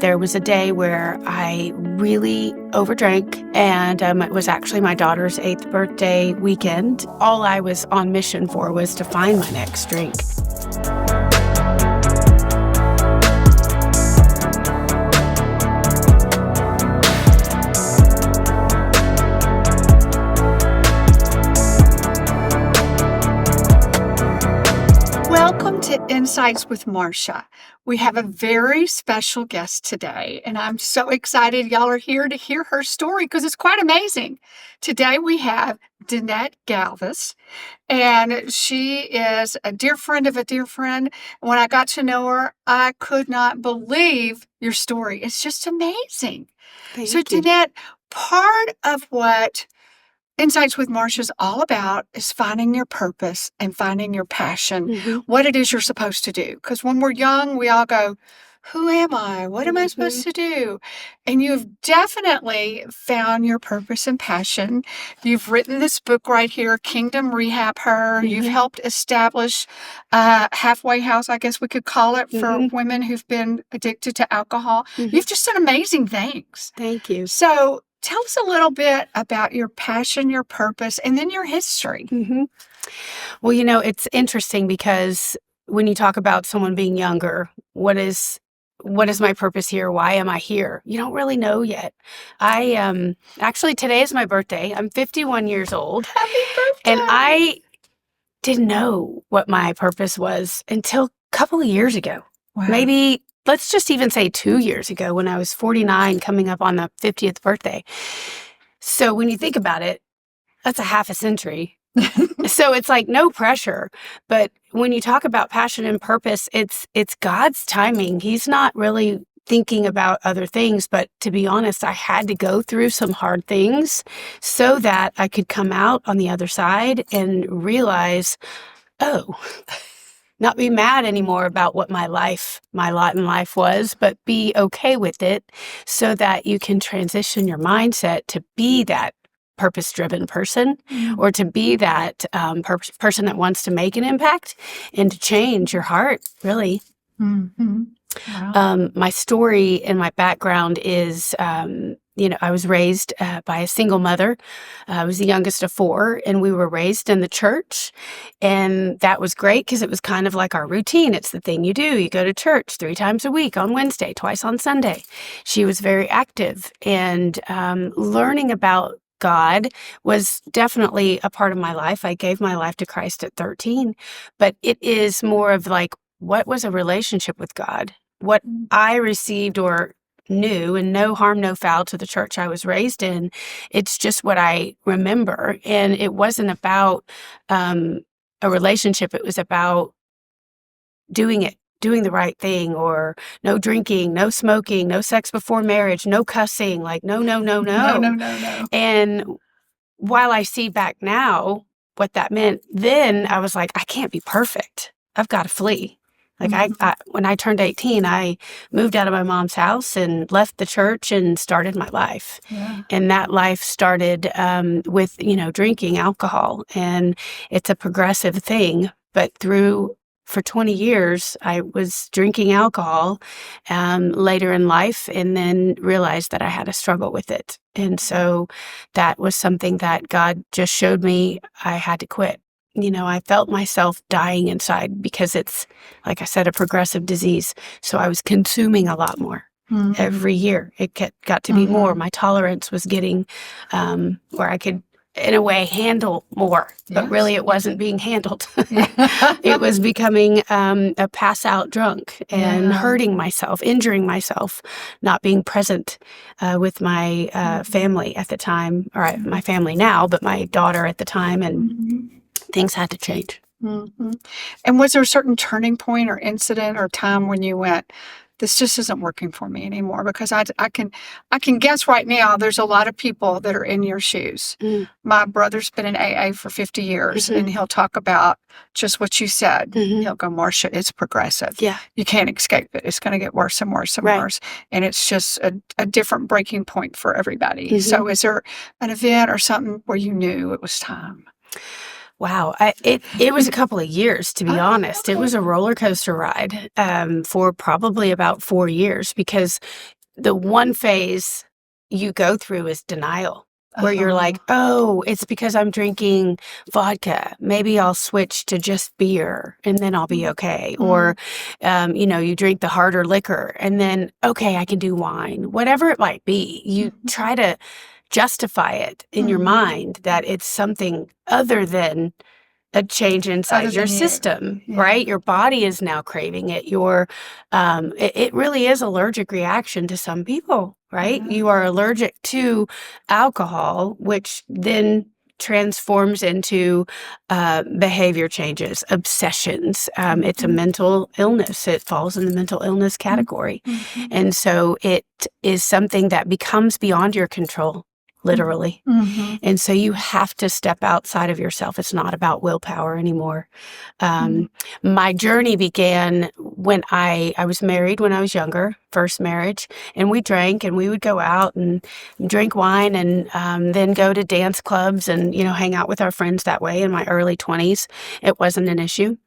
There was a day where I really overdrank, and it was actually my daughter's 8th birthday weekend. All I was on mission for was to find my next drink. Welcome to Insights with Marcia. We have a very special guest today, and I'm so excited y'all are here to hear her story because it's quite amazing. Today we have Danette Galvis, and she is a dear friend of a dear friend. When I got to know her, I could not believe your story. It's just amazing. Thank So, you. Danette, part of what Insights with Marcia is all about is finding your purpose and finding your passion, what it is you're supposed to do. Because when we're young, we all go, who am I? What am I supposed to do? And you've definitely found your purpose and passion. You've written this book right here, Kingdom Rehab Her. You've helped establish a halfway house, I guess we could call it, for women who've been addicted to alcohol. You've just done amazing things. Thank you. So tell us a little bit about your passion, your purpose, and then your history. Well, it's interesting because when you talk about someone being younger, what is my purpose here? Why am I here? You don't really know yet. Actually, today is my birthday. I'm 51 years old. Happy birthday! And I didn't know what my purpose was until a couple of years ago. Wow. Maybe let's just even say 2 years ago when I was 49, coming up on the 50th birthday. So when you think about it, that's a half a century. So it's like no pressure. But when you talk about passion and purpose, it's God's timing. He's not really thinking about other things. But to be honest, I had to go through some hard things so that I could come out on the other side and realize, not be mad anymore about what my lot in life was, but be okay with it so that you can transition your mindset to be that purpose-driven person or to be that person that wants to make an impact and to change your heart, really. Wow. My story and my background is, I was raised by a single mother. I was the youngest of 4, and we were raised in the church. And that was great because it was kind of like our routine. It's the thing you do. You go to church 3 times a week, on Wednesday, twice on Sunday. She was very active, and learning about God was definitely a part of my life. I gave my life to Christ at 13, but it is more of like, what was a relationship with God? What I received or knew, and no harm, no foul to the church I was raised in. It's just what I remember. And it wasn't about a relationship. It was about doing the right thing, or no drinking, no smoking, no sex before marriage, no cussing, like no. No. And while I see back now what that meant, then I was like, I can't be perfect. I've got to flee. Like I when I turned 18, I moved out of my mom's house and left the church and started my life. Yeah. And that life started with, drinking alcohol. And it's a progressive thing. But for 20 years, I was drinking alcohol later in life, and then realized that I had a struggle with it. And so that was something that God just showed me I had to quit. I felt myself dying inside because it's, like I said, a progressive disease. So I was consuming a lot more every year. It got to be more. My tolerance was getting where I could, in a way, handle more. But really, it wasn't being handled. It was becoming a pass-out drunk and hurting myself, injuring myself, not being present with my family at the time, or my family now, but my daughter at the time, and things had to change. And was there a certain turning point or incident or time when you went, this just isn't working for me anymore? Because I can guess right now there's a lot of people that are in your shoes. My brother's been in AA for 50 years, and he'll talk about just what you said. He'll go, Marcia, it's progressive. Yeah. You can't escape it. It's going to get worse and worse and worse. And it's just a different breaking point for everybody. So is there an event or something where you knew it was time? Wow. It was a couple of years, to be honest. It was a roller coaster ride for probably about 4 years, because the one phase you go through is denial, where you're like, oh, it's because I'm drinking vodka. Maybe I'll switch to just beer and then I'll be okay. Or, you drink the harder liquor and then, okay, I can do wine. Whatever it might be, you try to justify it in your mind that it's something other than a change inside your system, right? Your body is now craving it. It really is allergic reaction to some people, right? You are allergic to alcohol, which then transforms into behavior changes, obsessions. It's a mental illness. It falls in the mental illness category. And so it is something that becomes beyond your control, literally. And so you have to step outside of yourself. It's not about willpower anymore. My journey began when I was married when I was younger, first marriage, and we drank and we would go out and drink wine and then go to dance clubs and, hang out with our friends that way in my early 20s. It wasn't an issue.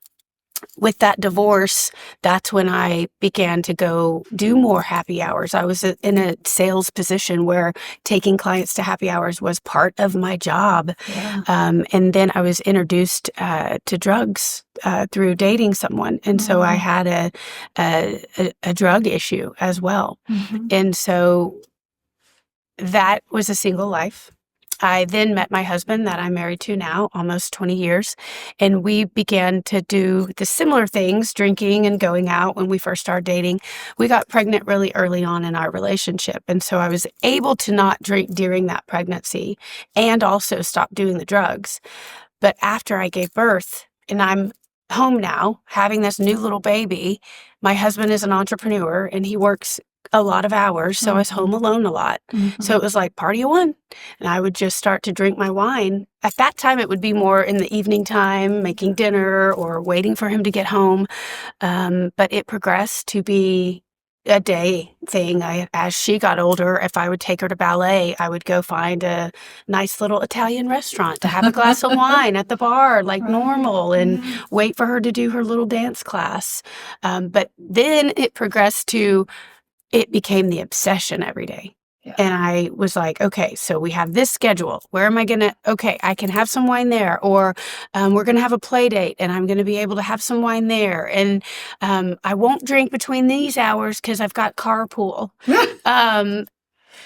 With that divorce, that's when I began to go do more happy hours. I was in a sales position where taking clients to happy hours was part of my job. And then I was introduced to drugs through dating someone. And so I had a drug issue as well. And so that was a single life. I then met my husband that I'm married to now, almost 20 years, and we began to do the similar things, drinking and going out when we first started dating. We got pregnant really early on in our relationship, and so I was able to not drink during that pregnancy and also stop doing the drugs. But after I gave birth, and I'm home now, having this new little baby, my husband is an entrepreneur, and he works a lot of hours, so I was home alone a lot. So it was like party of one, and I would just start to drink my wine. At that time, it would be more in the evening time, making dinner or waiting for him to get home. But it progressed to be a day thing. As she got older, if I would take her to ballet, I would go find a nice little Italian restaurant to have a glass of wine at the bar like normal and wait for her to do her little dance class. But then it progressed to it became the obsession every day. And I was like, okay, so we have this schedule. Where am I going to, okay, I can have some wine there, or we're going to have a play date and I'm going to be able to have some wine there. And I won't drink between these hours because I've got carpool.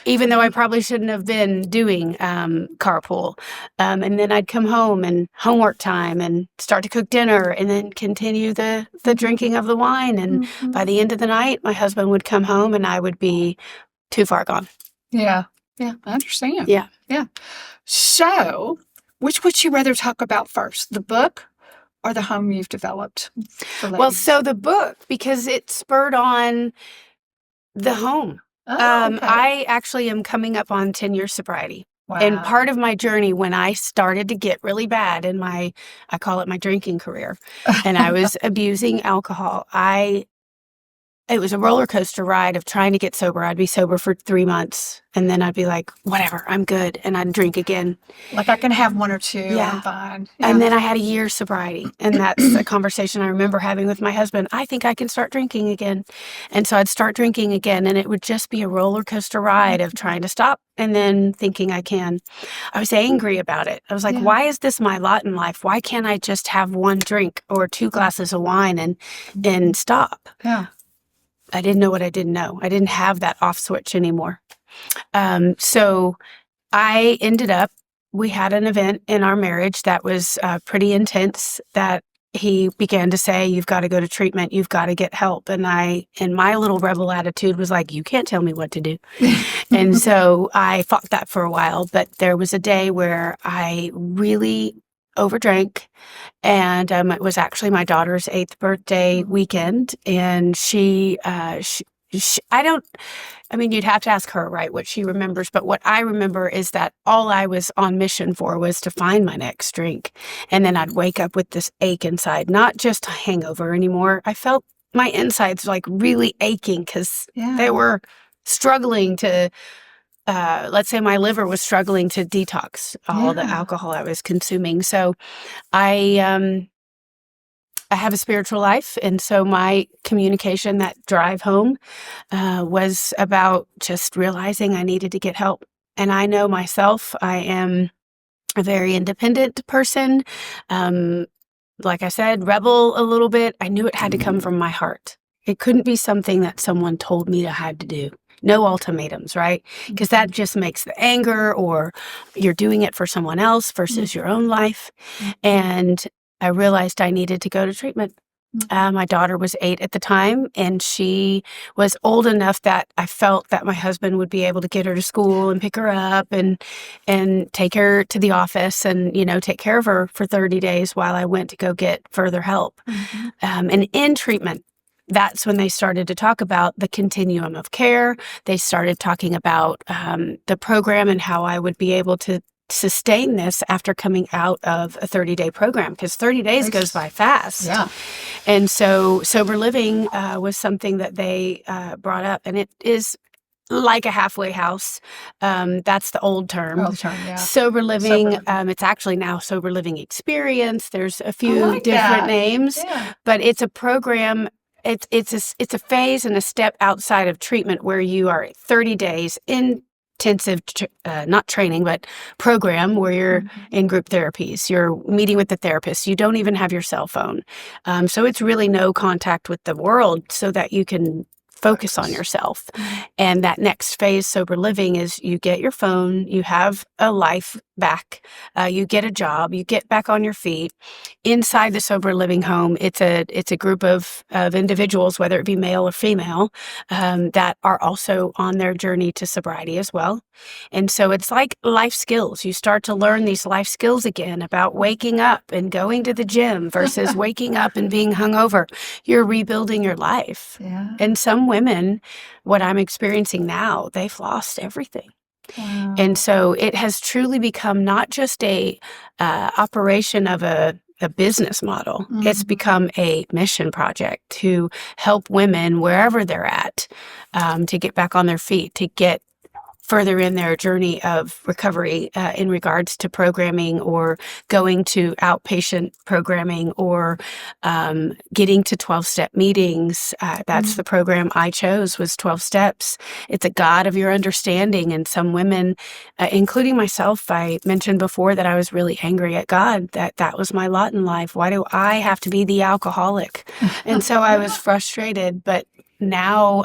Even though I probably shouldn't have been doing carpool. And then I'd come home and homework time and start to cook dinner and then continue the drinking of the wine. And by the end of the night, my husband would come home and I would be too far gone. Yeah, I understand. Yeah. So, which would you rather talk about first, the book or the home you've developed? Well, so the book, because it spurred on the home. Okay. I actually am coming up on 10 years sobriety. Wow. And part of my journey when I started to get really bad in I call it my drinking career, and I was abusing alcohol, it was a roller coaster ride of trying to get sober. I'd be sober for 3 months and then I'd be like, whatever, I'm good. And I'd drink again. Like I can have one or two, I'm fine. And then I had a year's sobriety. And that's a conversation I remember having with my husband. I think I can start drinking again. And so I'd start drinking again and it would just be a roller coaster ride of trying to stop and then thinking I can. I was angry about it. I was like, why is this my lot in life? Why can't I just have one drink or 2 glasses of wine and stop? Yeah. I didn't know what I didn't know. I didn't have that off switch anymore. So I ended up, we had an event in our marriage that was pretty intense, that he began to say, you've got to go to treatment. You've got to get help. And in my little rebel attitude was like, you can't tell me what to do. And so I fought that for a while. But there was a day where I really overdrank, and it was actually my daughter's 8th birthday weekend, and you'd have to ask her, right, what she remembers, but what I remember is that all I was on mission for was to find my next drink, and then I'd wake up with this ache inside, not just a hangover anymore. I felt my insides like really aching because they were struggling to let's say my liver was struggling to detox all the alcohol I was consuming. So I have a spiritual life. And so my communication, that drive home, was about just realizing I needed to get help. And I know myself, I am a very independent person. Like I said, rebel a little bit. I knew it had to come from my heart. It couldn't be something that someone told me I had to do. No ultimatums, right? Because that just makes the anger, or you're doing it for someone else versus your own life. And I realized I needed to go to treatment. My daughter was 8 at the time, and she was old enough that I felt that my husband would be able to get her to school and pick her up and take her to the office and, take care of her for 30 days while I went to go get further help. And in treatment, that's when they started to talk about the continuum of care. They started talking about the program and how I would be able to sustain this after coming out of a 30-day program, because 30 days goes by fast. Yeah. And so sober living was something that they brought up, and it is like a halfway house. That's the old term. Sober living. It's actually now sober living experience. There's a few different names, but it's a program. It's a phase and a step outside of treatment where you are 30 days intensive, not training, but program where you're in group therapies. You're meeting with the therapist. You don't even have your cell phone. So it's really no contact with the world so that you can focus on yourself. And that next phase, sober living, is you get your phone, you have a life back, you get a job, you get back on your feet. Inside the sober living home, it's a group of individuals, whether it be male or female, that are also on their journey to sobriety as well. And so it's like life skills. You start to learn these life skills again about waking up and going to the gym versus waking up and being hungover. You're rebuilding your life. And some women, what I'm experiencing now, they've lost everything. And so it has truly become not just a operation of a business model. It's become a mission project to help women wherever they're at, to get back on their feet, to get further in their journey of recovery in regards to programming or going to outpatient programming or getting to 12-step meetings. That's the program I chose, was 12 steps. It's a God of your understanding. And some women, including myself, I mentioned before that I was really angry at God, that was my lot in life. Why do I have to be the alcoholic? And so I was frustrated. But now,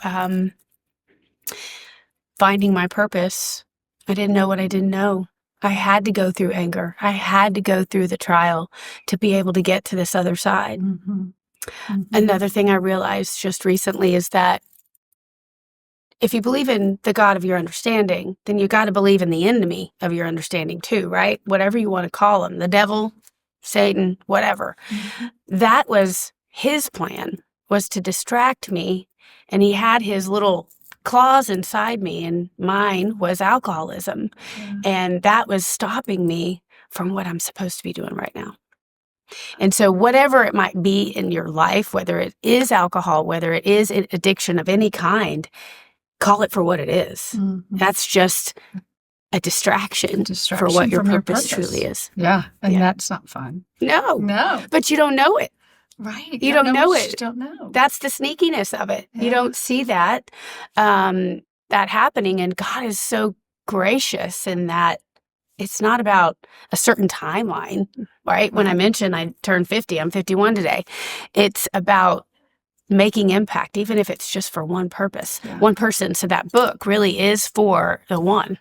finding my purpose, I didn't know what I didn't know. I had to go through anger. I had to go through the trial to be able to get to this other side. Another thing I realized just recently is that if you believe in the God of your understanding, then you got to believe in the enemy of your understanding too, right? Whatever you want to call him, the devil, Satan, whatever. That was his plan, was to distract me. And he had his little claws inside me, and mine was alcoholism. And that was stopping me from what I'm supposed to be doing right now. And so whatever it might be in your life, whether it is alcohol, whether it is an addiction of any kind, call it for what it is. That's just a distraction for what your purpose truly is. And that's not fun. No. But you don't know it. Right. You don't know it. You don't know. That's the sneakiness of it. You don't see that happening. And God is so gracious in that it's not about a certain timeline, right? When I mentioned I turned 50, I'm 51 today. It's about making impact, even if it's just for one purpose, one person. So that book really is for the one.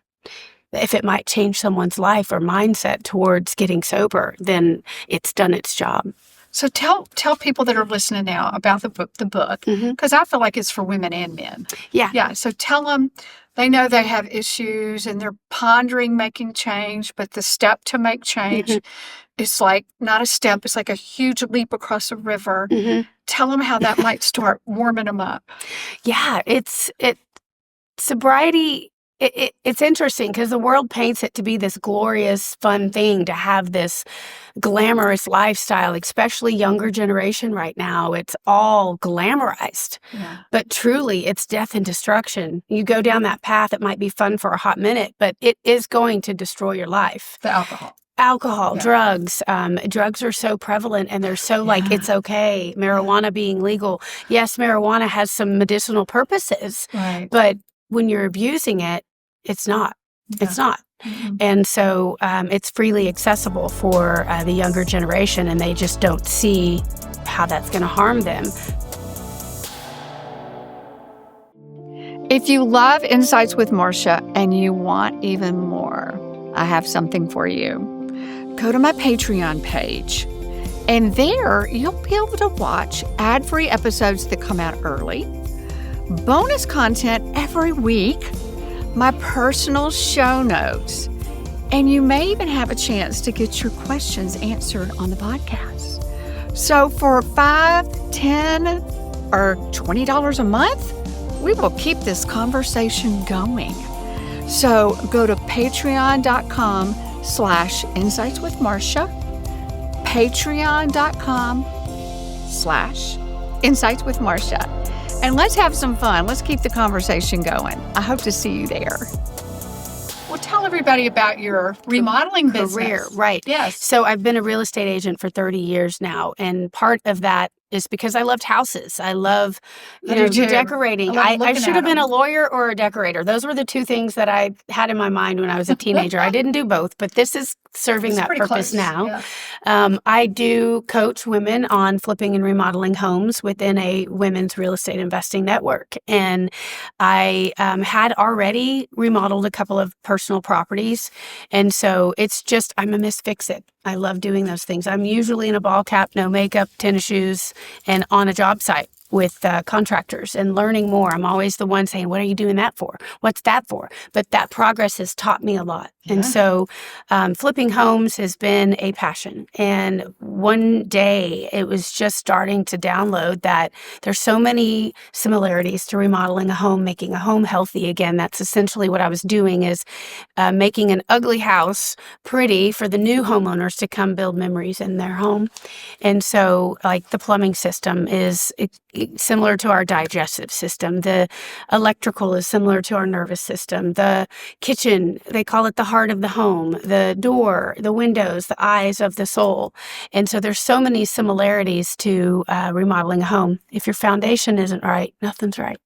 If it might change someone's life or mindset towards getting sober, then it's done its job. So tell people that are listening now about the book, because I feel like it's for women and men. Yeah. So tell them, they know they have issues and they're pondering making change, but the step to make change is like not a step, it's like a huge leap across a river. Tell them how that might start warming them up. Yeah, sobriety It's interesting because the world paints it to be this glorious, fun thing to have this glamorous lifestyle, especially younger generation right now. It's all glamorized, but truly it's death and destruction. You go down that path, it might be fun for a hot minute, but it is going to destroy your life. The Alcohol, drugs. Drugs are so prevalent and they're so like, it's okay. Marijuana being legal. Yes, marijuana has some medicinal purposes, but when you're abusing it, it's not. It's not. And so it's freely accessible for the younger generation, and they just don't see how that's going to harm them. If you love Insights with Marcia and you want even more, I have something for you. Go to my Patreon page, and there you'll be able to watch ad-free episodes that come out early, bonus content every week, my personal show notes, and you may even have a chance to get your questions answered on the podcast. So for $5, $10, or $20 a month, we will keep this conversation going. So go to patreon.com/insightswithmarcia, patreon.com/insightswithmarcia. And let's have some fun. Let's keep the conversation going. I hope to see you there. Well, tell everybody about your remodeling career. business. Right. Yes. So I've been a real estate agent for 30 years now. And part of that is because I loved houses. I love, decorating. I should have been a lawyer or a decorator. Those were the two things that I had in my mind when I was a teenager. I didn't do both, but this is serving that purpose now. Yeah. I do coach women on flipping and remodeling homes within a women's real estate investing network. And I had already remodeled a couple of personal properties. And so it's just, I'm a Miss Fix-It. I love doing those things. I'm usually in a ball cap, no makeup, tennis shoes, and on a job site with contractors and learning more. I'm always the one saying, what are you doing that for? What's that for? But that progress has taught me a lot. Yeah. And so flipping homes has been a passion. And one day it was just starting to download that there's so many similarities to remodeling a home, making a home healthy again. That's essentially what I was doing, is making an ugly house pretty for the new homeowners to come build memories in their home. And so like the plumbing system is similar to our digestive system. The electrical is similar to our nervous system. The kitchen, they call it the heart of the home. The door, the windows, the eyes of the soul. And so there's so many similarities to remodeling a home. If your foundation isn't right, nothing's right.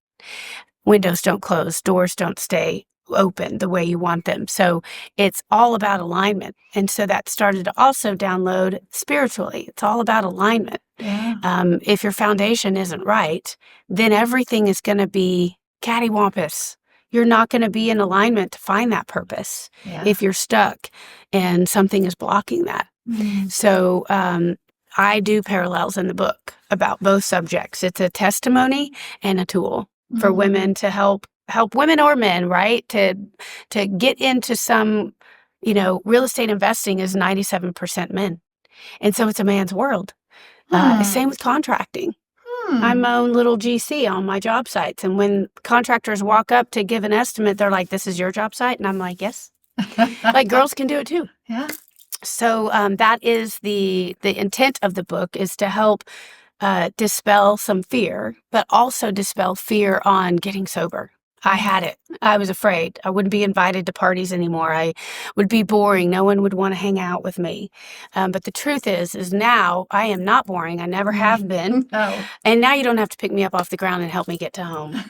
Windows don't close, doors don't stay open the way you want them. So it's all about alignment. And so that started to also download spiritually. It's all about alignment. Yeah. If your foundation isn't right, then everything is going to be cattywampus. You're not going to be in alignment to find that purpose if you're stuck and something is blocking that. Mm-hmm. So I do parallels in the book about both subjects. It's a testimony and a tool for women to help women or men, right? To get into some, real estate investing is 97% men. And so it's a man's world. Same with contracting. I'm my own little GC on my job sites. And when contractors walk up to give an estimate, they're like, this is your job site? And I'm like, yes. Like girls can do it too. Yeah. So that is the intent of the book, is to help dispel some fear, but also dispel fear on getting sober. I had it. I was afraid. I wouldn't be invited to parties anymore. I would be boring. No one would want to hang out with me. But the truth is now I am not boring. I never have been. No. And now you don't have to pick me up off the ground and help me get to home.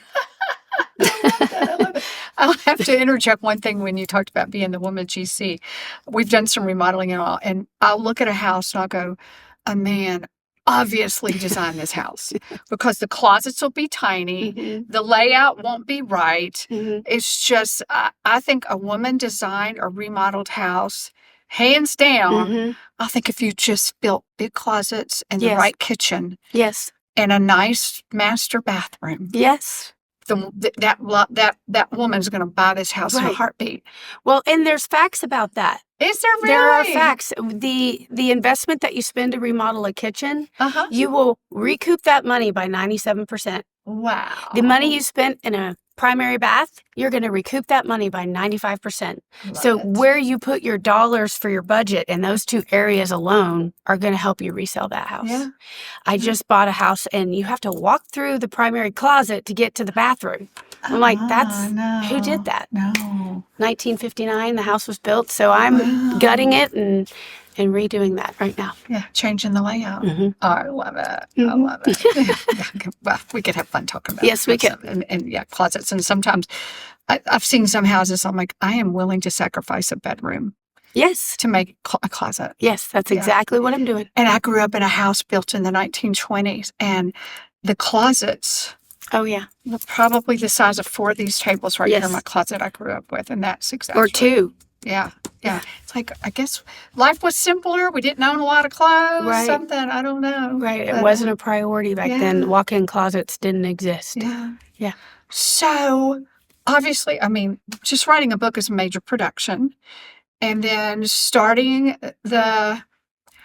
I love it. I'll have to interject one thing when you talked about being the woman GC. We've done some remodeling and all, and I'll look at a house and I'll go, a man obviously designed this house because the closets will be tiny. Mm-hmm. The layout won't be right. Mm-hmm. It's just, I think a woman designed a remodeled house, hands down. Mm-hmm. I think if you just built big closets and the right kitchen. Yes. And a nice master bathroom. Yes. That woman's going to buy this house in a heartbeat. Well, and there's facts about that. Is there really? There are facts. The investment that you spend to remodel a kitchen, you will recoup that money by 97%. Wow. The money you spent in a primary bath, you're going to recoup that money by 95%. So Love it. where you put your dollars for your budget and those two areas alone are going to help you resell that house. Yeah. I just bought a house and you have to walk through the primary closet to get to the bathroom. I'm like, who did that? No. 1959, the house was built. So I'm gutting it and redoing that right now. Yeah, changing the layout. Mm-hmm. Oh, I love it. I Mm-hmm. love it. Well, we could have fun talking about Yes, we could. And yeah, closets. And sometimes I've seen some houses, I'm like, I am willing to sacrifice a bedroom Yes. to make a closet. Yes, that's exactly what I'm doing. And I grew up in a house built in the 1920s, and the closets Oh, yeah. were probably the size of 4 of these tables right here Yes. in my closet I grew up with. And that's exactly. Or 2. Yeah. It's like, I guess life was simpler. We didn't own a lot of clothes. Right. Something, I don't know. Right. It But, wasn't a priority back then. Walk-in closets didn't exist. Yeah. Yeah. So, obviously, I mean, just writing a book is a major production. And then starting how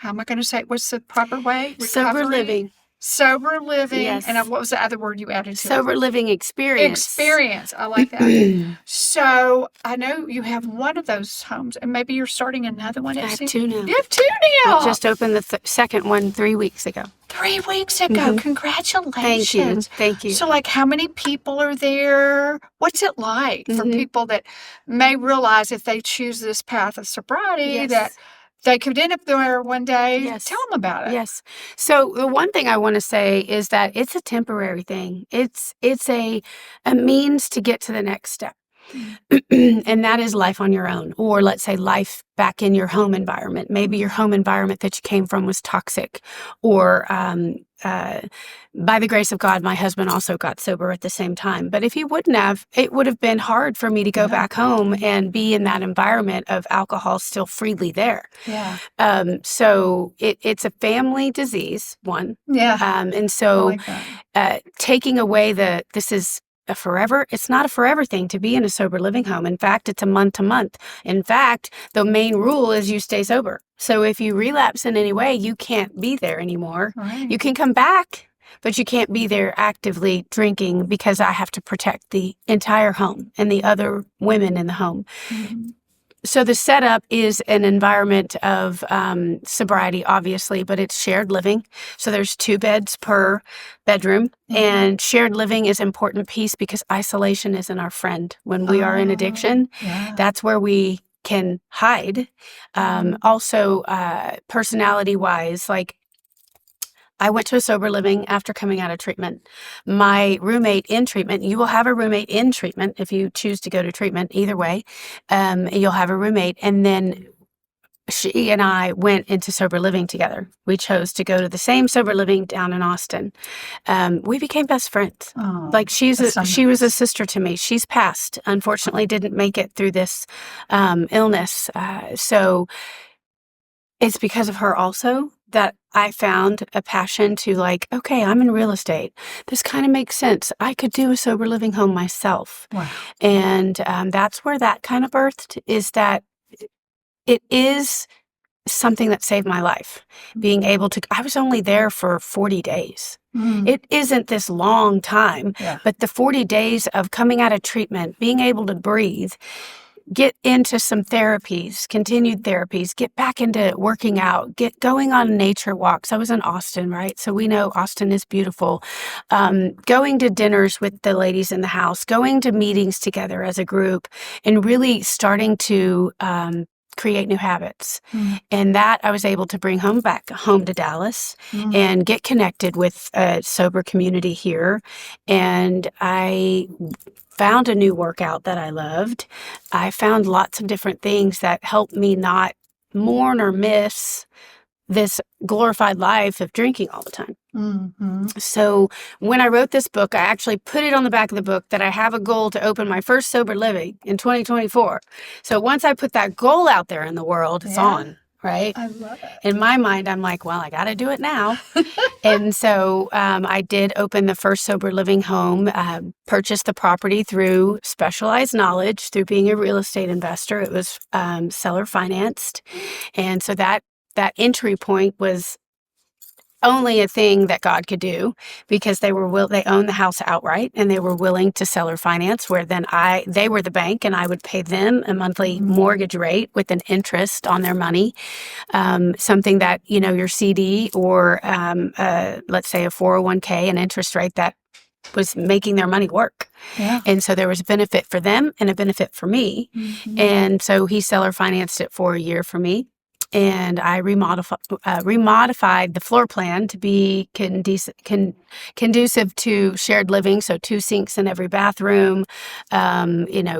am I going to say it? What's the proper way? Sober Recovery? living. Sober living. Yes. And what was the other word you added to it? Sober living experience. Experience. I like that. So I know you have one of those homes, and maybe you're starting another one. I have 2 now. You have 2 now. I just opened the second one 3 weeks ago. 3 weeks ago. Congratulations. Thank you. So, like, how many people are there? What's it like for people that may realize if they choose this path of sobriety that they could end up there one day? Yes. Tell them about it. Yes. So the one thing I want to say is that it's a temporary thing. It's a means to get to the next step. And that is life on your own, or let's say life back in your home environment. Maybe your home environment that you came from was toxic, or by the grace of God, my husband also got sober at the same time. But if he wouldn't have, it would have been hard for me to go back home and be in that environment of alcohol still freely there. Yeah. So it's a family disease, one. Yeah. And so I like that. taking away this is it's not a forever thing to be in a sober living home. In fact, it's a month to month. In fact, the main rule is you stay sober. So if you relapse in any way, you can't be there anymore. Right. You can come back, but you can't be there actively drinking because I have to protect the entire home and the other women in the home. Mm-hmm. So the setup is an environment of sobriety, obviously, but it's shared living. So there's 2 beds per bedroom, and shared living is an important piece because isolation isn't our friend. When we are in addiction, that's where we can hide. Also, personality-wise, like, I went to a sober living after coming out of treatment. My roommate in treatment, you will have a roommate in treatment if you choose to go to treatment, either way. You'll have a roommate. And then she and I went into sober living together. We chose to go to the same sober living down in Austin. We became best friends. Oh, like she was a sister to me. She's passed, unfortunately didn't make it through this illness. So it's because of her also that I found a passion to, like, okay, I'm in real estate. This kind of makes sense. I could do a sober living home myself. Wow. And that's where that kind of birthed, is that it is something that saved my life. Being able to, I was only there for 40 days. It isn't this long time, but the 40 days of coming out of treatment, being able to breathe, get into some therapies, continued therapies, get back into working out, get going on nature walks. I was in Austin, right? So we know Austin is beautiful. Going to dinners with the ladies in the house, going to meetings together as a group, and really starting to create new habits. And that I was able to bring back home to Dallas and get connected with a sober community here. And I found a new workout that I loved. I found lots of different things that helped me not mourn or miss this glorified life of drinking all the time. So when I wrote this book, I actually put it on the back of the book that I have a goal to open my first sober living in 2024. So once I put that goal out there in the world, it's on. Right? I love it. In my mind, I'm like, well, I got to do it now. And so I did open the first sober living home, purchased the property through specialized knowledge, through being a real estate investor. It was seller financed. And so that entry point was only a thing that God could do because they owned the house outright and they were willing to sell or finance, where then they were the bank and I would pay them a monthly mortgage rate with an interest on their money. Something that, your CD or let's say a 401k, an interest rate that was making their money work. Yeah. And so there was a benefit for them and a benefit for me. And so he seller financed it for a year for me. And I remodified the floor plan to be conducive to shared living. So 2 sinks in every bathroom,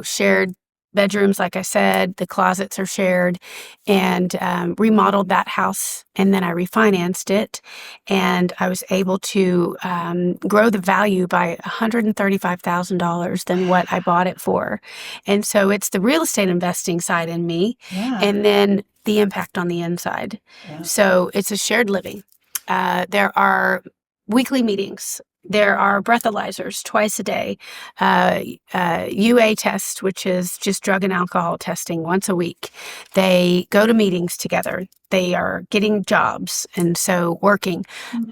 shared bedrooms, like I said, the closets are shared, and remodeled that house. And then I refinanced it, and I was able to grow the value by $135,000 than what I bought it for. And so it's the real estate investing side in me, and then the impact on the inside. Yeah. So it's a shared living. There are weekly meetings. There are breathalyzers twice a day, UA test, which is just drug and alcohol testing, once a week. They go to meetings together. They are getting jobs, and so working.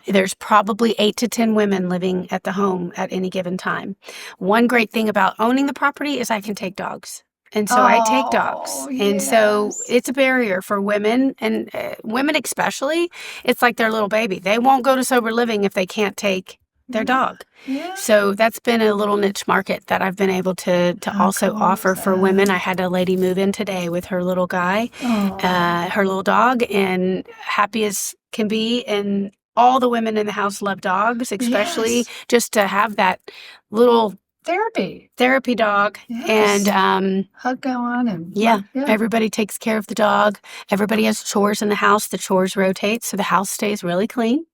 There's probably 8 to 10 women living at the home at any given time. One great thing about owning the property is I can take dogs. And so I take dogs. And so it's a barrier for women, and women especially. It's like their little baby. They won't go to sober living if they can't take their dog. Yeah. So that's been a little niche market that I've been able to also offer for women. I had a lady move in today with her little guy, her little dog, and happy as can be. And all the women in the house love dogs, especially just to have that little therapy dog. And hug on, and everybody takes care of the dog. Everybody has chores in the house. The chores rotate, so the house stays really clean.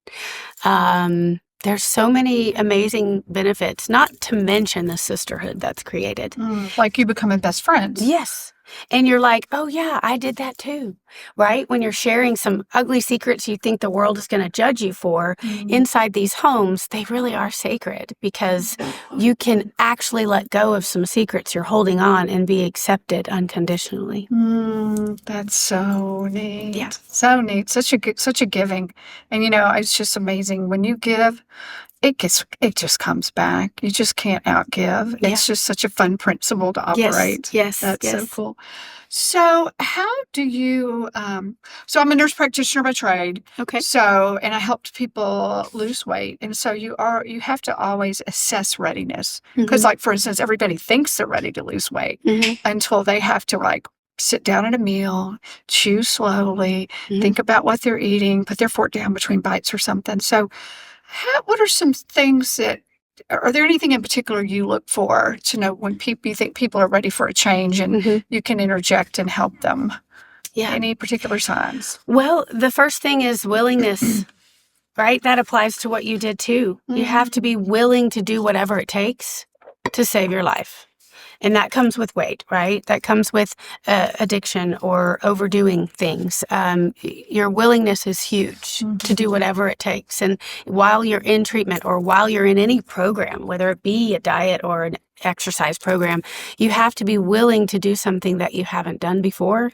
There's so many amazing benefits, not to mention the sisterhood that's created. Like you becoming best friends. Yes. And you're like, oh yeah, I did that too, right? When you're sharing some ugly secrets you think the world is going to judge you for, inside these homes, they really are sacred because you can actually let go of some secrets you're holding on and be accepted unconditionally. That's so neat. Yeah. So neat. Such a giving. And it's just amazing when you give. It just comes back. You just can't outgive. Yeah. It's just such a fun principle to operate. Yes. That's so cool. So how do you, so I'm a nurse practitioner by trade. Okay. So, and I helped people lose weight. And so you have to always assess readiness. Because like, for instance, everybody thinks they're ready to lose weight until they have to sit down at a meal, chew slowly, think about what they're eating, put their fork down between bites or something. So what are some things are there anything in particular you look for to know when you think people are ready for a change and you can interject and help them? Yeah. Any particular signs? Well, the first thing is willingness, right? That applies to what you did too. You have to be willing to do whatever it takes to save your life. And that comes with weight, right? That comes with addiction or overdoing things. Your willingness is huge to do whatever it takes. And while you're in treatment or while you're in any program, whether it be a diet or an exercise program, you have to be willing to do something that you haven't done before,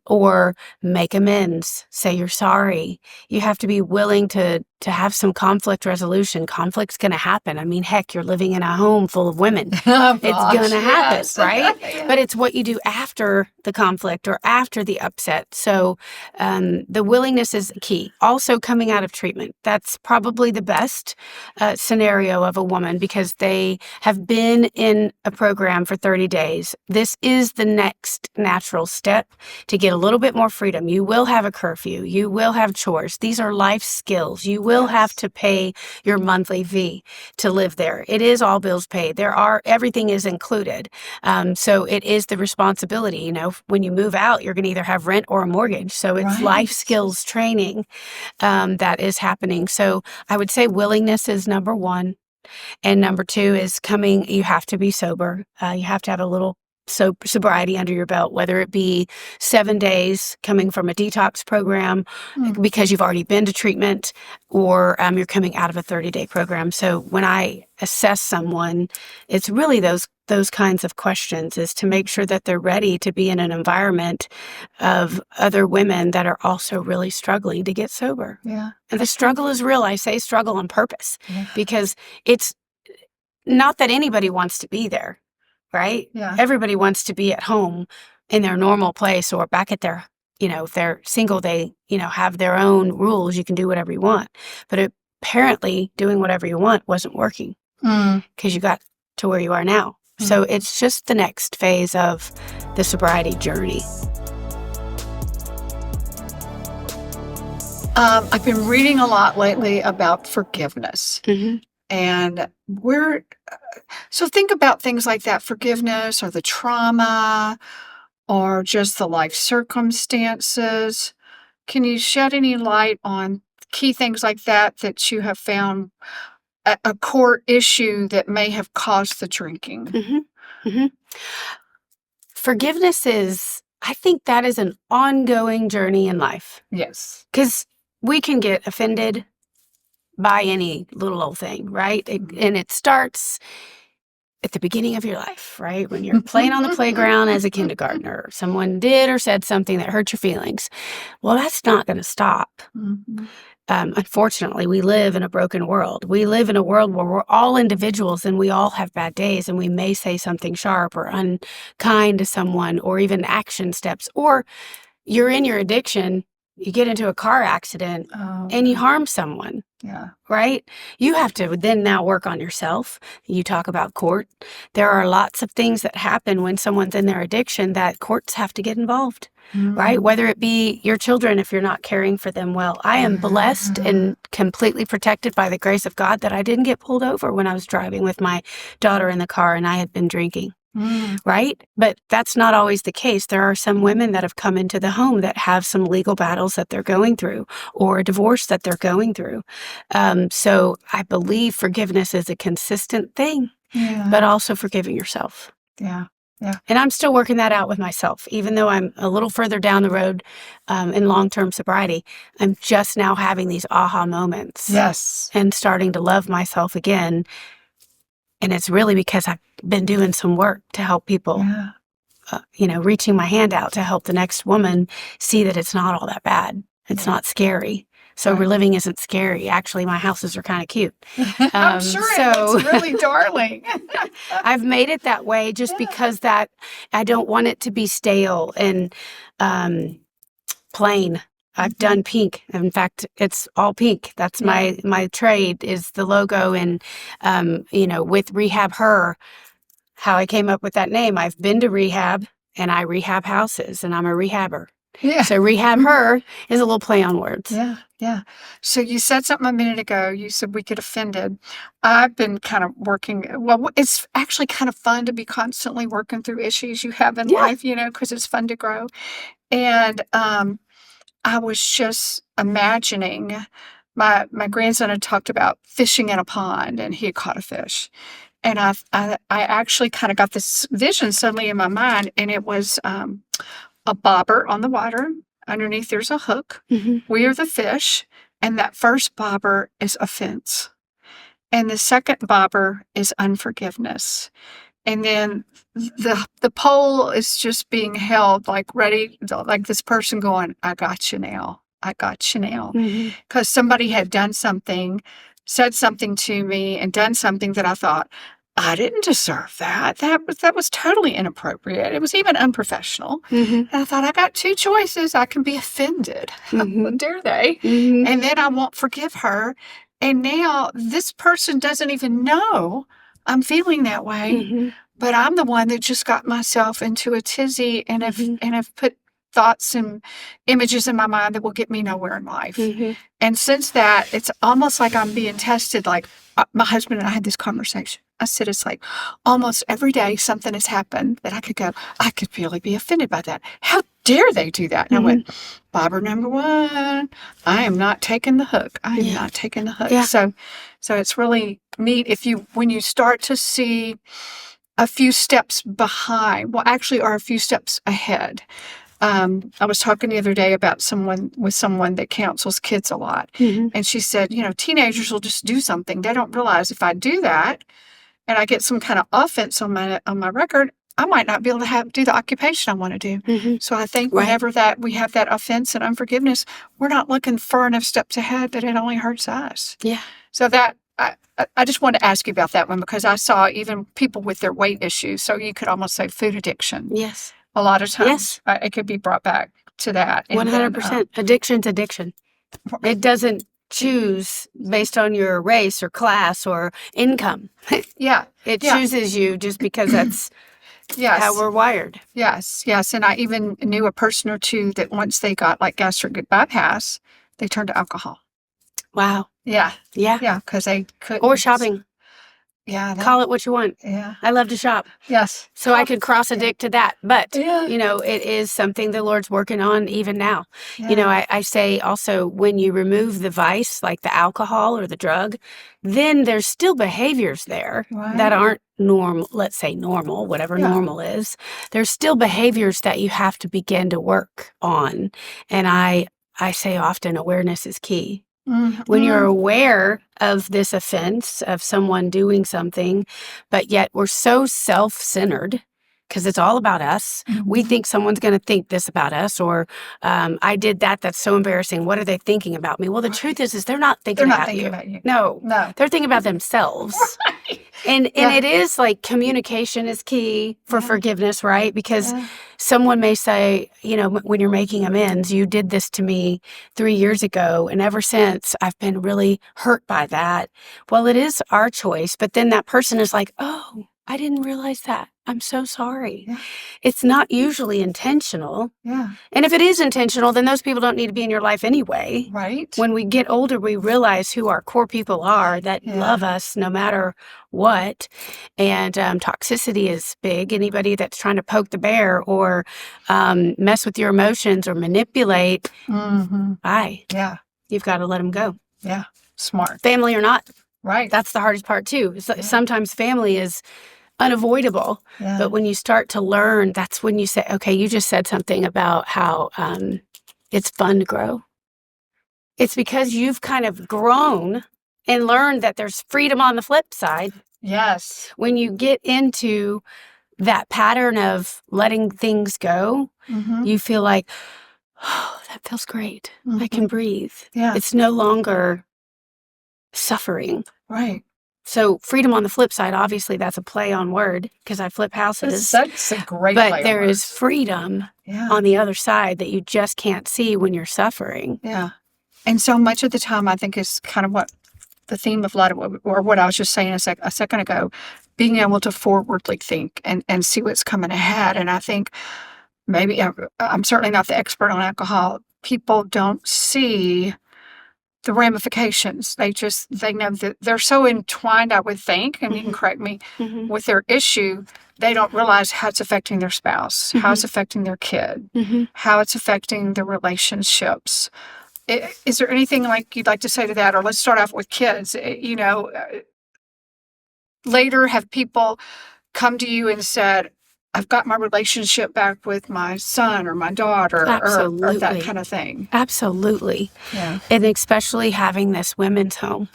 or make amends, say you're sorry. You have to be willing to have some conflict resolution. Conflict's going to happen. I mean, heck, you're living in a home full of women. It's going to happen, right? But it's what you do after the conflict or after the upset. So the willingness is key. Also, coming out of treatment. That's probably the best scenario of a woman because they have been in a program for 30 days. This is the next natural step to get a little bit more freedom. You will have a curfew. You will have chores. These are life skills. You will have to pay your monthly fee to live there. It is all bills paid. Everything is included. So it is the responsibility. When you move out, you're going to either have rent or a mortgage. So it's life skills training that is happening. So I would say willingness is number one. And number two is you have to be sober. You have to have a little sobriety under your belt, whether it be 7 days coming from a detox program because you've already been to treatment, or you're coming out of a 30-day program. So when I assess someone, it's really those kinds of questions, is to make sure that they're ready to be in an environment of other women that are also really struggling to get sober. Yeah. And the struggle is real. I say struggle on purpose because it's not that anybody wants to be there. Right? Yeah. Everybody wants to be at home in their normal place, or back at their, if they're single, they, have their own rules. You can do whatever you want. But apparently doing whatever you want wasn't working because you got to where you are now. So it's just the next phase of the sobriety journey. I've been reading a lot lately about forgiveness. And so think about things like that, forgiveness or the trauma or just the life circumstances. Can you shed any light on key things like that you have found a core issue that may have caused the drinking? Forgiveness I think that is an ongoing journey in life. Yes. Because we can get offended by any little old thing, right? And it starts at the beginning of your life, right? When you're playing on the playground as a kindergartner, someone did or said something that hurt your feelings. Well, that's not going to stop. Unfortunately, we live in a broken world. We live in a world where we're all individuals and we all have bad days, and we may say something sharp or unkind to someone, or even action steps, or you're in your addiction, you get into a car accident and you harm someone. Yeah. Right? You have to then now work on yourself. You talk about court. There are lots of things that happen when someone's in their addiction that courts have to get involved, right? Whether it be your children, if you're not caring for them well. I am blessed and completely protected by the grace of God that I didn't get pulled over when I was driving with my daughter in the car and I had been drinking. Right? But that's not always the case. There are some women that have come into the home that have some legal battles that they're going through, or a divorce that they're going through. So I believe forgiveness is a consistent thing, but also forgiving yourself. Yeah. And I'm still working that out with myself, even though I'm a little further down the road in long-term sobriety. I'm just now having these aha moments. Yes. And starting to love myself again. And it's really because I've been doing some work to help people, reaching my hand out to help the next woman see that it's not all that bad. It's not scary. Sober living isn't scary. Actually, my houses are kind of cute. I'm sure it looks really darling. I've made it that way just because that I don't want it to be stale and plain. I've done pink. In fact, it's all pink. That's my trade, is the logo. And, with Rehab Her, how I came up with that name, I've been to rehab and I rehab houses and I'm a rehabber. Yeah. So Rehab Her is a little play on words. Yeah. So you said something a minute ago. You said we get offended. I've been kind of working. Well, it's actually kind of fun to be constantly working through issues you have in life, because it's fun to grow. And, I was just imagining my grandson had talked about fishing in a pond and he had caught a fish. And I actually kind of got this vision suddenly in my mind, and it was a bobber on the water. Underneath there's a hook. We are the fish, and that first bobber is offense. And the second bobber is unforgiveness. And then the pole is just being held, like ready, like this person going, I got you now. I got you now. Because somebody had done something, said something to me, and done something that I thought, I didn't deserve that. That was totally inappropriate. It was even unprofessional. And I thought, I got two choices. I can be offended. How dare they? And then I won't forgive her. And now this person doesn't even know I'm feeling that way, but I'm the one that just got myself into a tizzy and have put thoughts and images in my mind that will get me nowhere in life. And since that, it's almost like I'm being tested. Like my husband and I had this conversation. I said, it's like almost every day something has happened that I could really be offended by that. How dare they do that? And I went, bobber number one, I am not taking the hook. I am not taking the hook. So it's really neat when you start to see a few steps behind, well, actually, are a few steps ahead. I was talking the other day about someone that counsels kids a lot. And she said, teenagers will just do something. They don't realize if I do that and I get some kind of offense on my record, I might not be able to do the occupation I want to do. So I think whenever that we have that offense and unforgiveness, we're not looking far enough steps ahead that it only hurts us. Yeah. So that I just wanted to ask you about that one because I saw even people with their weight issues. So you could almost say food addiction. Yes. A lot of times it could be brought back to that. 100%. Addiction's addiction. It doesn't choose based on your race or class or income. Yeah. It chooses you just because that's how we're wired. Yes. And I even knew a person or two that once they got like gastric bypass, they turned to alcohol. Wow. Yeah. Yeah. Because they couldn't. Or shopping. Yeah. Call it what you want. Yeah. I love to shop. Yes. So I could cross addict to that. But, it is something the Lord's working on even now. Yeah. I say also when you remove the vice, like the alcohol or the drug, then there's still behaviors there that aren't normal, let's say normal, whatever normal is. There's still behaviors that you have to begin to work on. And I say often awareness is key. When you're aware of this offense of someone doing something, but yet we're so self-centered because it's all about us. We think someone's going to think this about us, or I did that. That's so embarrassing. What are they thinking about me? Well, the truth is they're not thinking about you. No, they're thinking about themselves. And it is like communication is key for forgiveness, right? Because someone may say, when you're making amends, you did this to me 3 years ago, and ever since I've been really hurt by that. Well, it is our choice, but then that person is like, oh, I didn't realize that. I'm so sorry. Yeah. It's not usually intentional. Yeah. And if it is intentional, then those people don't need to be in your life anyway. Right. When we get older, we realize who our core people are that love us no matter what. And toxicity is big. Anybody that's trying to poke the bear or mess with your emotions or manipulate, Yeah. You've got to let them go. Yeah. Smart. Family or not. Right. That's the hardest part too. Sometimes family is unavoidable. Yeah. But when you start to learn, that's when you say, okay, you just said something about how it's fun to grow. It's because you've kind of grown and learned that there's freedom on the flip side. Yes. When you get into that pattern of letting things go, you feel like, oh, that feels great. I can breathe. Yeah. It's no longer suffering. Right. So freedom on the flip side, obviously that's a play on word because I flip houses. That's a great play on But there words. is freedom on the other side that you just can't see when you're suffering. Yeah. And so much of the time, I think is kind of what the theme of a lot of what I was just saying a second ago, being able to forwardly think and see what's coming ahead. And I think maybe I'm certainly not the expert on alcohol. People don't see the ramifications. They know that they're so entwined, I would think, and you can correct me, with their issue, they don't realize how it's affecting their spouse, how it's affecting their kid, how it's affecting their relationships. Is there anything like you'd like to say to that? Or let's start off with kids. Later have people come to you and said, I've got my relationship back with my son or my daughter or that kind of thing. Absolutely. Yeah. And especially having this women's home.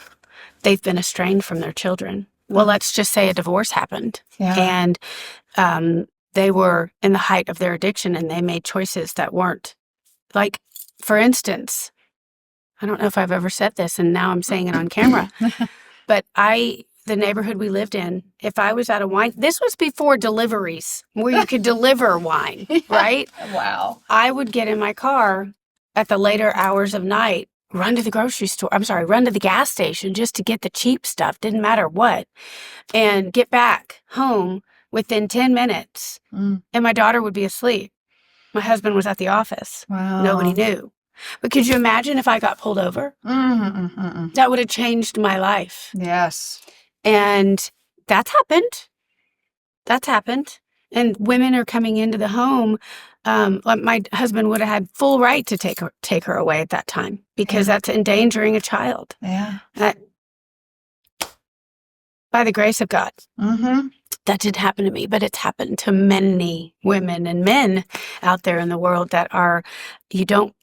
They've been estranged from their children. Well, let's just say a divorce happened. Yeah. And they were in the height of their addiction and they made choices that weren't. Like, for instance, I don't know if I've ever said this and now I'm saying it on camera, but the neighborhood we lived in, if I was at a wine, this was before deliveries where you could deliver wine, right? Wow. I would get in my car at the later hours of night, run to the gas station just to get the cheap stuff, didn't matter what, and get back home within 10 minutes. And my daughter would be asleep. My husband was at the office. Wow. Nobody Nobody knew. But could you imagine if I got pulled over? That would have changed my life. Yes. And that's happened. And women are coming into the home. My husband would have had full right to take her away at that time because that's endangering a child. Yeah. By the grace of God. That didn't happen to me, but it's happened to many women and men out there in the world that are, you don't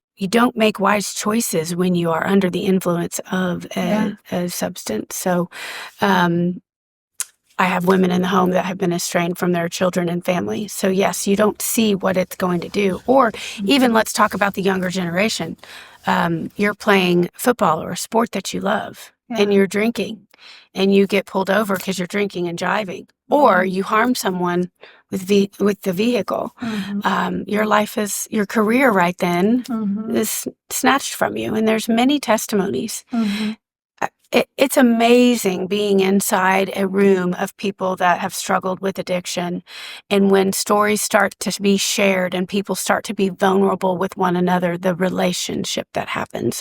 make wise choices when you are under the influence of a substance. So, I have women in the home that have been estranged from their children and family. So yes, you don't see what it's going to do. Or even let's talk about the younger generation. You're playing football or a sport that you love and you're drinking and you get pulled over because you're drinking and driving, or you harm someone with the vehicle. Your career right then is snatched from you. And there's many testimonies. It's amazing being inside a room of people that have struggled with addiction. And when stories start to be shared and people start to be vulnerable with one another, the relationship that happens.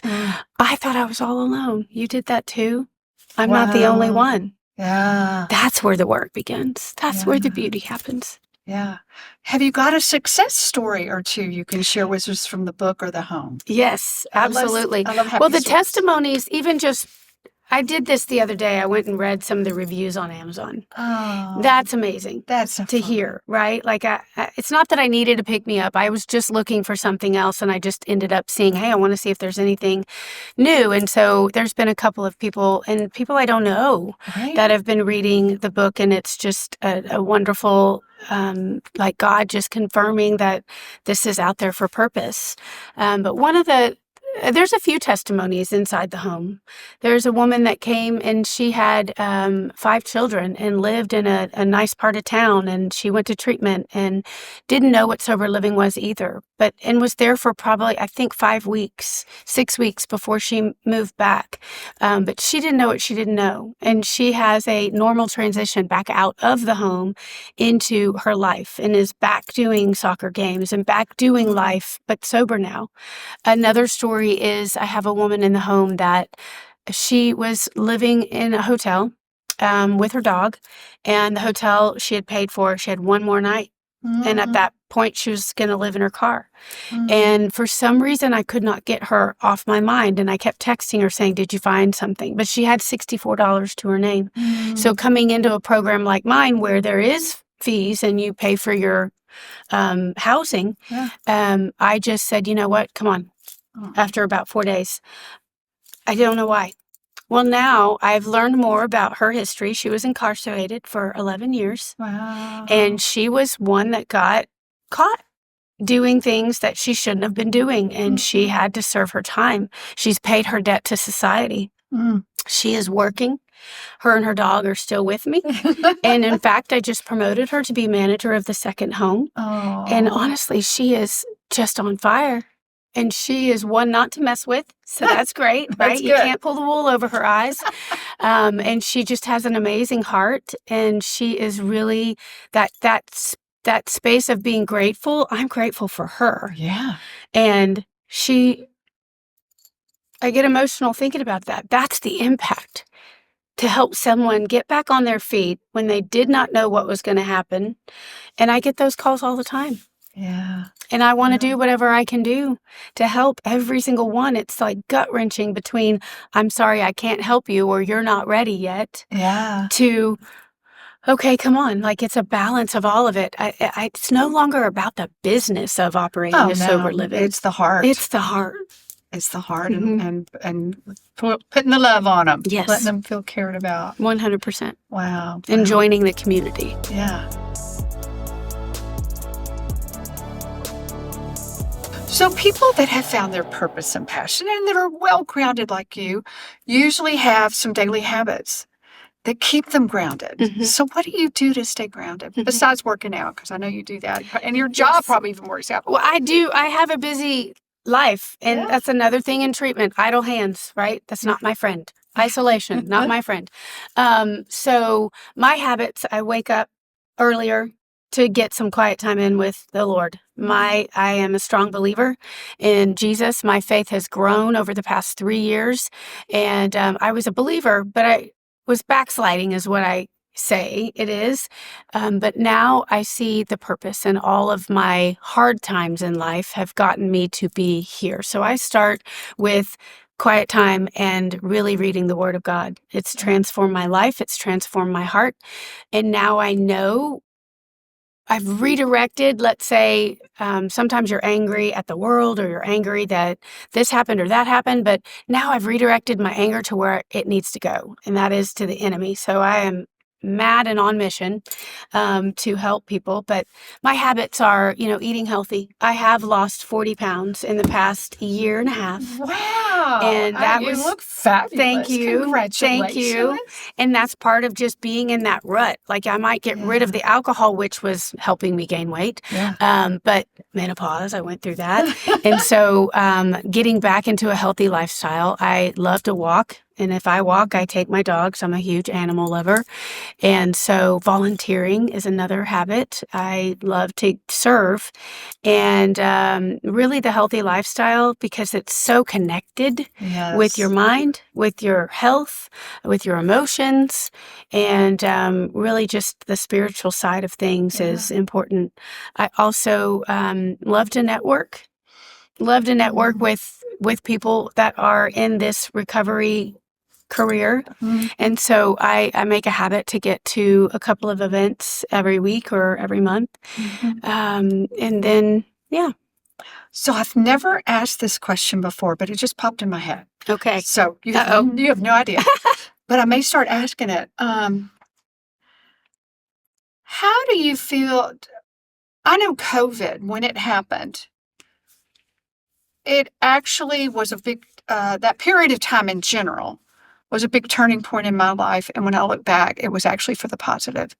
I thought I was all alone. You did that too? I'm not the only one. Yeah. That's where the work begins. That's where the beauty happens. Yeah. Have you got a success story or two you can share with us from the book or the home? Yes, absolutely. I love happy well, the stories. testimonies, even just, I did this the other day. I went and read some of the reviews on Amazon. Oh, that's amazing. That's so to fun. hear, right? Like, it's not that I needed to pick me up. I was just looking for something else, and I just ended up seeing, hey, I want to see if there's anything new. And so there's been a couple of people, and people I don't know, that have been reading the book, and it's just a wonderful, like God just confirming that this is out there for purpose. But there's a few testimonies inside the home. There's a woman that came and she had 5 children and lived in a nice part of town, and she went to treatment and didn't know what sober living was either, and was there for probably, I think, 5 weeks, 6 weeks before she moved back. But she didn't know what she didn't know. And she has a normal transition back out of the home into her life and is back doing soccer games and back doing life, but sober now. Another story is I have a woman in the home that she was living in a hotel with her dog, and the hotel she had paid for, she had one more night. And at that point, she was going to live in her car. And for some reason, I could not get her off my mind. And I kept texting her saying, did you find something? But she had $64 to her name. So coming into a program like mine where there is fees and you pay for your housing, I just said, you know what, come on. After about 4 days. I don't know why. Well, now I've learned more about her history. She was incarcerated for 11 years. Wow. And she was one that got caught doing things that she shouldn't have been doing. And she had to serve her time. She's paid her debt to society. She is working. Her and her dog are still with me. And in fact, I just promoted her to be manager of the second home. And honestly, she is just on fire. And she is one not to mess with. So that's great, right? That's You good. can't pull the wool over her eyes. And she just has an amazing heart. And she is really that space of being grateful. I'm grateful for her. Yeah. And I get emotional thinking about that. That's the impact. To help someone get back on their feet when they did not know what was going to happen. And I get those calls all the time. Yeah. And I want to do whatever I can do to help every single one. It's like gut-wrenching between, I'm sorry, I can't help you, or you're not ready yet, to, okay, come on. Like, it's a balance of all of it. It's no longer about the business of operating a sober living. It's the heart. It's the heart. It's the heart, and putting the love on them. Yes. Letting them feel cared about. 100%. Wow. And joining the community. Yeah. So people that have found their purpose and passion and that are well grounded like you usually have some daily habits that keep them grounded. So what do you do to stay grounded besides working out? Because I know you do that. And your job probably even works out. Well, I do. I have a busy life. And that's another thing in treatment. Idle hands, right? That's not my friend. Isolation, not my friend. So my habits, I wake up earlier to get some quiet time in with the Lord. I am a strong believer in Jesus. My faith has grown over the past 3 years. And I was a believer, but I was backsliding is what I say it is. But now I see the purpose, and all of my hard times in life have gotten me to be here. So I start with quiet time and really reading the Word of God. It's transformed my life. It's transformed my heart. And now I know I've redirected, let's say, sometimes you're angry at the world or you're angry that this happened or that happened, but now I've redirected my anger to where it needs to go, and that is to the enemy. So I am mad and on mission to help people, but my habits are, eating healthy. I have lost 40 pounds in the past year and a half. Wow. And that you was look fabulous. Thank you. Congratulations. Thank you. And that's part of just being in that rut. Like I might get rid of the alcohol, which was helping me gain weight. Yeah. But menopause, I went through that. And so getting back into a healthy lifestyle, I love to walk. And if I walk, I take my dogs. I'm a huge animal lover. And so volunteering is another habit. I love to serve. And really the healthy lifestyle, because it's so connected with your mind, with your health, with your emotions, and really just the spiritual side of things is important. I also love to network. Love to network with people that are in this recovery career. And so I make a habit to get to a couple of events every week or every month. And then, So I've never asked this question before, but it just popped in my head. Okay. So you have no idea, but I may start asking it. How do you feel? I know COVID, when it happened, it actually was a big, that period of time in general was a big turning point in my life. And when I look back, it was actually for the positive.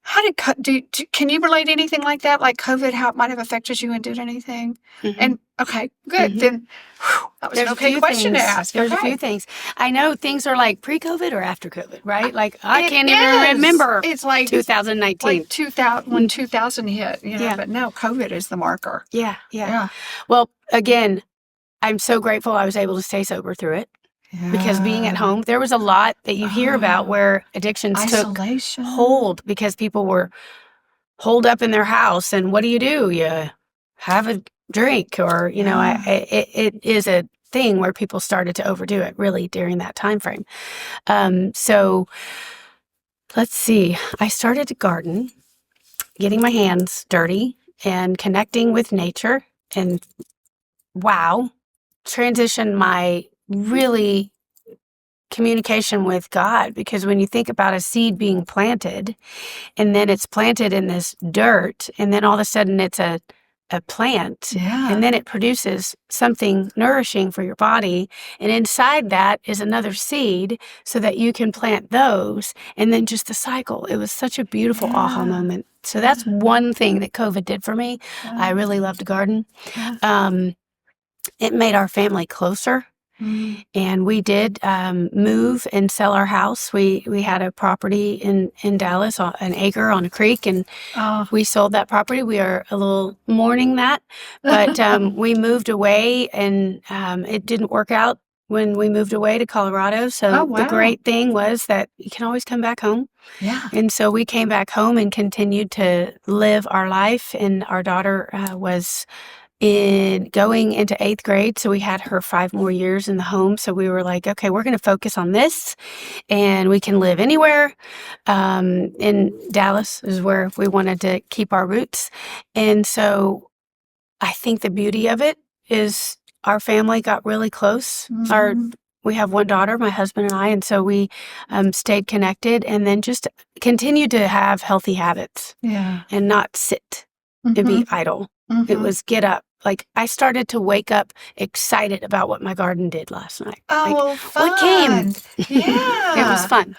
How did, can you relate anything like that? Like COVID, how it might have affected you and did anything? And okay, good. Then that was an okay question to ask. There's a few things. I know things are like pre-COVID or after COVID, right? Like I can't even remember. It's like 2019. Like 2000, when 2000 hit, but no, COVID is the marker. Yeah. Well, again, I'm so grateful I was able to stay sober through it. Because being at home, there was a lot that you hear about where addictions took hold because people were holed up in their house. And what do? You have a drink or, it is a thing where people started to overdo it really during that time frame. So let's see. I started to garden, getting my hands dirty and connecting with nature, and transitioned my really communication with God, because when you think about a seed being planted and then it's planted in this dirt and then all of a sudden it's a plant and then it produces something nourishing for your body, and inside that is another seed so that you can plant those, and then just the cycle. It was such a beautiful aha moment. So that's one thing that COVID did for me. I really love to garden. It made our family closer. And we did move and sell our house. We had a property in Dallas, an acre on a creek, and we sold that property. We are a little mourning that, but we moved away, and it didn't work out when we moved away to Colorado. So the great thing was that you can always come back home. And so we came back home and continued to live our life, and our daughter was going into 8th grade. So we had her 5 more years in the home. So we were like, okay, we're going to focus on this, and we can live anywhere. In Dallas is where we wanted to keep our roots. And so I think the beauty of it is our family got really close. We have one daughter, my husband and I, and so we stayed connected, and then just continued to have healthy habits and not sit and be idle. It was get up. Like I started to wake up excited about what my garden did last night. Fun. What came? It was fun.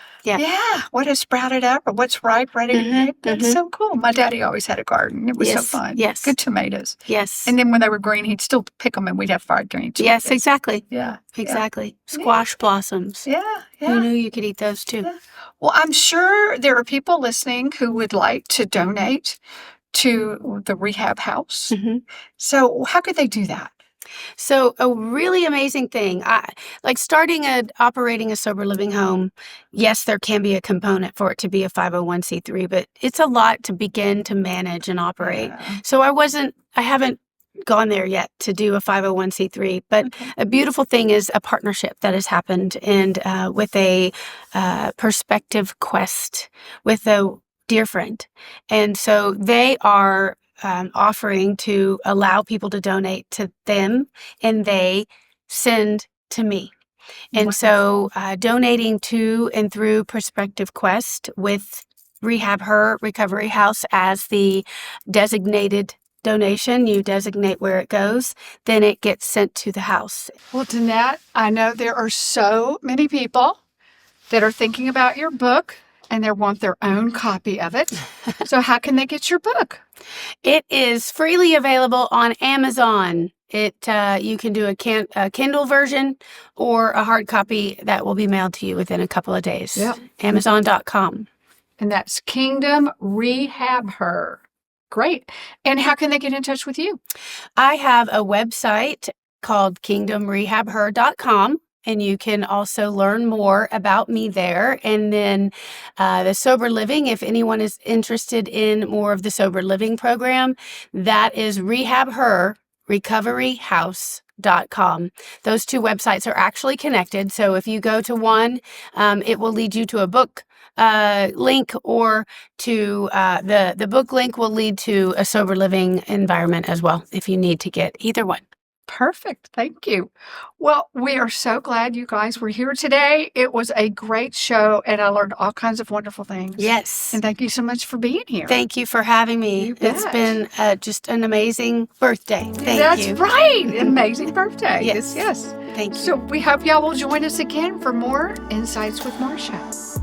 What has sprouted up or what's ripe, ready to pick. That's so cool. My daddy always had a garden. It was so fun. Good tomatoes. And then when they were green, he'd still pick them, and we'd have fried green tomatoes. Yes, exactly. Exactly. Squash blossoms. Who knew you could eat those too? Well, I'm sure there are people listening who would like to donate to the rehab house. So how could they do that? So a really amazing thing, like operating a sober living home. Yes, there can be a component for it to be a 501c3, but it's a lot to begin to manage and operate. So I haven't gone there yet to do a 501c3, but a beautiful thing is a partnership that has happened, and with a perspective quest with a dear friend. And so they are offering to allow people to donate to them, and they send to me. And so donating to and through Perspective Quest with Rehab Her Recovery House as the designated donation, you designate where it goes, then it gets sent to the house. Well, Danette, I know there are so many people that are thinking about your book and they want their own copy of it. So how can they get your book? It is freely available on Amazon. You can do a Kindle version or a hard copy that will be mailed to you within a couple of days. Yep. Amazon.com. And that's Kingdom Rehab Her. Great. And how can they get in touch with you? I have a website called KingdomRehabHer.com, and you can also learn more about me there. And then the Sober Living, if anyone is interested in more of the Sober Living program, that is Rehab Her Recovery House.com. Those two websites are actually connected. So if you go to one, it will lead you to a book link, or to the book link will lead to a sober living environment as well, if you need to get either one. Perfect. Thank you. Well, we are so glad you guys were here today. It was a great show, and I learned all kinds of wonderful things. Yes. And thank you so much for being here. Thank you for having me. It's been just an amazing birthday. Thank you. That's right. Amazing birthday. Yes. Yes. Thank you. So we hope y'all will join us again for more Insights with Marsha.